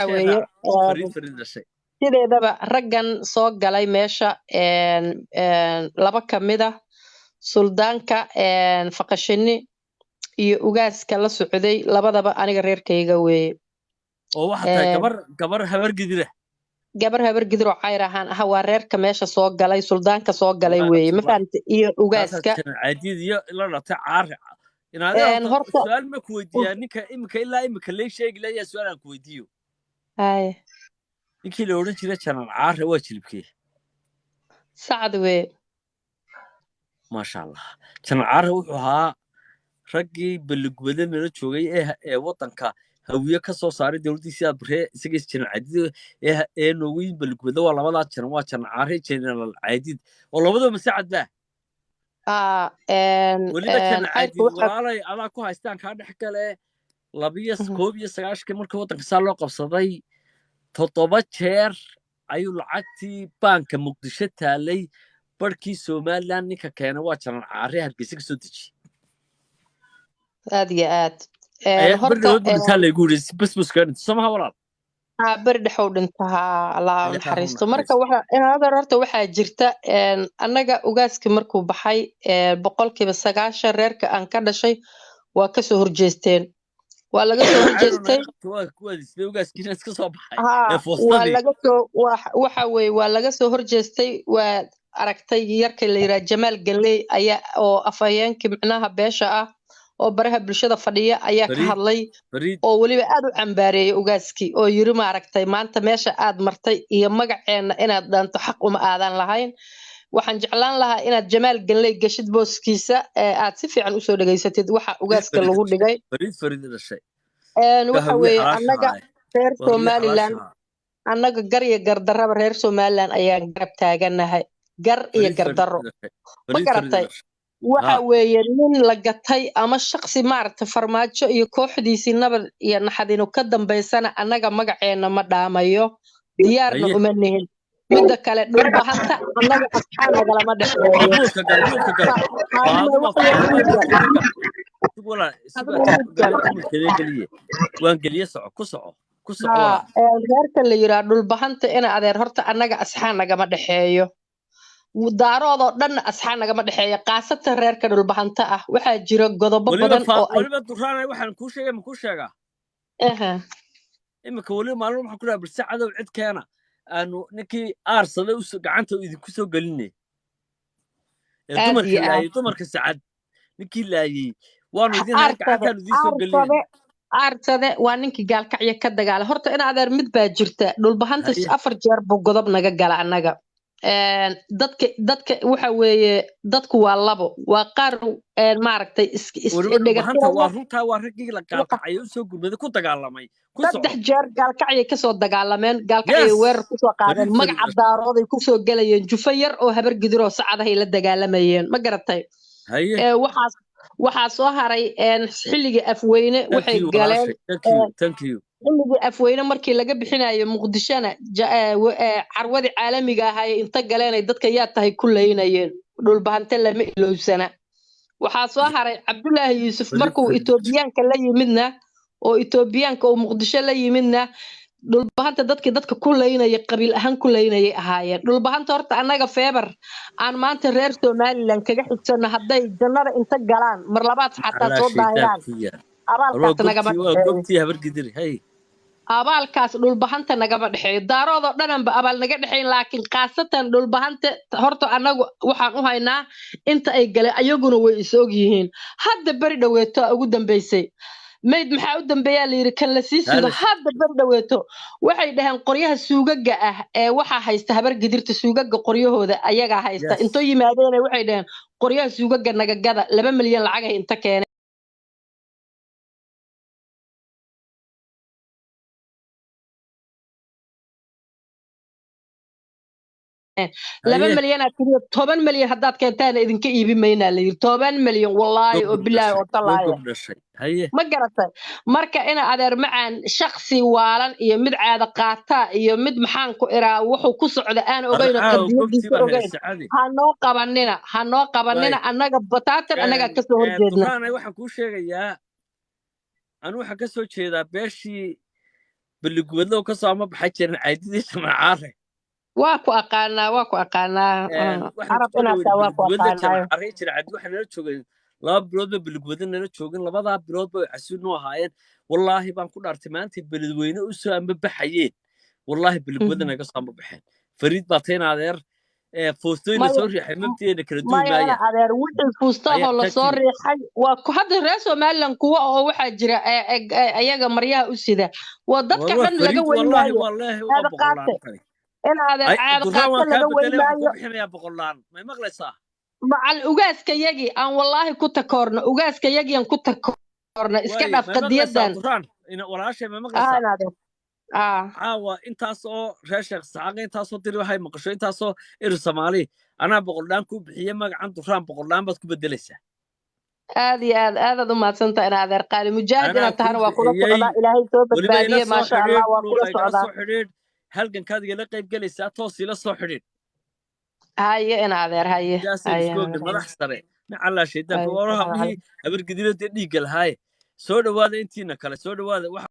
weeye فريد الشيء sideedaba raggan soo galay meesha laba ka mid ah suldaanka faqashini iyo ugaaska la socday labadaba aniga reerkayga weeye oo waxa tahay gabar habar gidira gabar habar gidiro cayr ahaan ah waa reerka meesha soo galay suldaanka soo galay weeye ma fahamtay iyo ugaaska caadiid iyo la dhatay caari horta su'aal ma ku weydiiyaa ninka ilaa imika lee sheegi layaa su'aal aan ku weydiiyo ninkii la odhan jiray janan caare waa jilibkee sacad weeye maasha allah janan caare wuxuu ahaa raggii balligubada nala joogay ee waddanka hawiye ka soo saaray dowladdiisii abree isagiis janan caadiid ee noogiin balligubada waa labadaa janan waa janan caare jenaraal caadiid oo labadaba masacad baa weliba janan caadiid walaalay adaa ku haystaan kaa dhex gale 219 markii waddanka saa loo qabsaday 7 jeer ayuu lacagtii baanka muqdisho taalay barkii Soomaaliland ninka keenay waa janan caare hargeysa ka soo dejiyay aad iyo aad horta la guuris bas kan samaha walaal bari dhaxow dhintaha Allah naxariisto marka waxa horta waxaa jirta annaga ugaaska markuu baxay 9% reerka aan ka dhashay waa ka soo horjeesteen waa laga soo horjeestay waxa weeye waa laga soo horjeestay waa aragtay yarka la yiraahdo Jamaal Galey ayaa oo afayeenkii macnaha beesha ah oo baraha bulshada fadhiya ayaa ka hadlay oo waliba aad u cambaareeyay ugaaskii oo yiri ma aragtay maanta meesha aad martay iyo magaceena inaad dhaanto xaq uma aadan lahayn waxaan jeclaan lahaa inaad Jamaal Galey gashid booskiisa aad si fiican u soo dhageysatid waxa ugaaska lagu dhigay waxa weeye annaga reer Somaliland annaga gar iyo gardarraba reer Somaliland ayaan garab taaganahay gar iyo gardarro ma garatay waxa weeye nin la gatay ama shakhsi maarta farmaajo iyo kooxdiisii nabad iyo naxadino ka dambeysana annaga magaceena ma dhaamayo diyaarna uma nihin midda kale dhulbahanta annaga asxaan nagalama reerka la yiraa dhulbahanta ina adeer horta annaga asxaan nagama dhexeeyo daaroodoo dhan asxaan nagama dhexeeyo qaasatan reerka dhulbahanta ah waxaa jira godobo badan oo waliba duraanay waxaan ku sheegaa imika waliba maalin waxaan ku dhahay balse cadow cid keena aanu ninkii aarsaday gacanta idinku soo gelinay dumarka sacad ninkii laayay waanu idin gacantaan idin soo gelinay aarsade waa ninkii gaalkacyo ka dagaalay horta in adeer mid baa jirta dhulbahanta 4 jeer buu godob naga gala annaga dadka waxa weeye dadku waa labo waa qaar maaragtay waa runtaa waa raggii la gaalkacyo soo gurmaday ku dagaalamay 3 jeer gaalkacyo ka soo dagaalameen gaalkacyo weerar ku soo qaadeen magaca daarooday ku soo galayeen jufa yar oo habar gidiroo sacadahay la dagaalamayeen ma garatay waxaa soo haray xilligii afweyne waxay galeen xilligii afweyne markii laga bixinayo muqdishona carwadii caalamiga ahaayee inta galeenay dadka yaa tahay ku leynayeen dhulbahante lama ilowsana waxaa soo haray cabdulaahi yuusuf markuu etoobiyaanka la yimidna oo etoobiyaanka oo muqdisho la yimidna dhulbahanta dadka ku leynaya qabiil ahaan ku leynayay ahaayeen dhulbahanta horta annaga feebar aan maanta reer Somaliland kaga xigsano hadday jannada inta galaan mar labaad xataa soo daayaan abaalkaas nagama dhexeeyo abaalkaas dhulbahanta nagama dhexeeyo daaroodoo dhananba abaal naga dhexeyn laakiin qaasatan dhulbahanta horta annagu waxaan u haynaa inta ay galeen ayaguna way is og yihiin hadda bari dhaweeto ugu dambeysay mayd maxaa u dambeeyaa la yiri kan la sii sido hadda bari dhaweeto waxay dhaheen qoryaha suugaga ah ee waxa haysta habar gidirta suugaga qoryahooda ayaga haysta intoo yimaadeen waxay dhaheen qoryaha suugaga naga gada 2 milyan lacag ay inta keenay 2 milyan aad tiri 10 milyan haddaad keentaan idinka iibin maynaa la yiri 10 milyan wallaahi oo bilaahi oo talaayo ma garatay marka ina adeer macaan shakhsi waalan iyo mid caada qaata iyo mid maxaan ku iraa wuxuu ku socda aan ogeyn qadiyadiisa ogeyn ha noo qabanina annaga bataatan annaga ka soo horjeedna waxaan ku sheegayaa anu waxa ka soo jeedaa beeshii بالقبضة وكسر ما بحكي عادي شمعارة واكو أقانا waxaan عرب ku soo إنا dhaweynay تواكو bilgubadla أقانا jamacare jircadi waxaan nala joogay 2 bilood oo bilgubada nala joogin 2 bilood bay casuun u ahaayeen wallaahi baan ku dhaartay maanta beledweyne u soo amba baxayeen wallaahi bilgubada naga soo amba baxeen fariid baa teen adeer foostooyna soo riixay mabteena kala duwi maya ina adeer wixii fuustahoo lasoo riixay waa hadda reer somalilan kuwa oo waxaa jira ayaga maryaha u sida waa dadka dhan laga weynaayo aada qaate ina adeer caada qaate laga weynaayo macal ugaaska yagi aan wallaahi ku takoorno ugaaska yagi aan ku takoorno iska dhaaf qadiyadan caawa intaasoo reer sheekh saxaaqe intaasoo diri waxay maqasho intaasoo iri soomaali anaa boqoldhaan ku bixiye magacan duraan boqoldhaan baad ku bedelaysaa aad iyo aadaad u mahadsantaha in adeer qaali mujaahid inaad tahana waa kula socdaa ilaahay soo badbaadiye maasha allah waa kula socdaa halgankaad igala qayb gelaysaa toos ila soo xidhiidh haye in adeer haye madax sare macallaa shaydaanka oraha mihii habargidinada dhiigga lahaaye soo dhawaada intiina kale soo dhawaada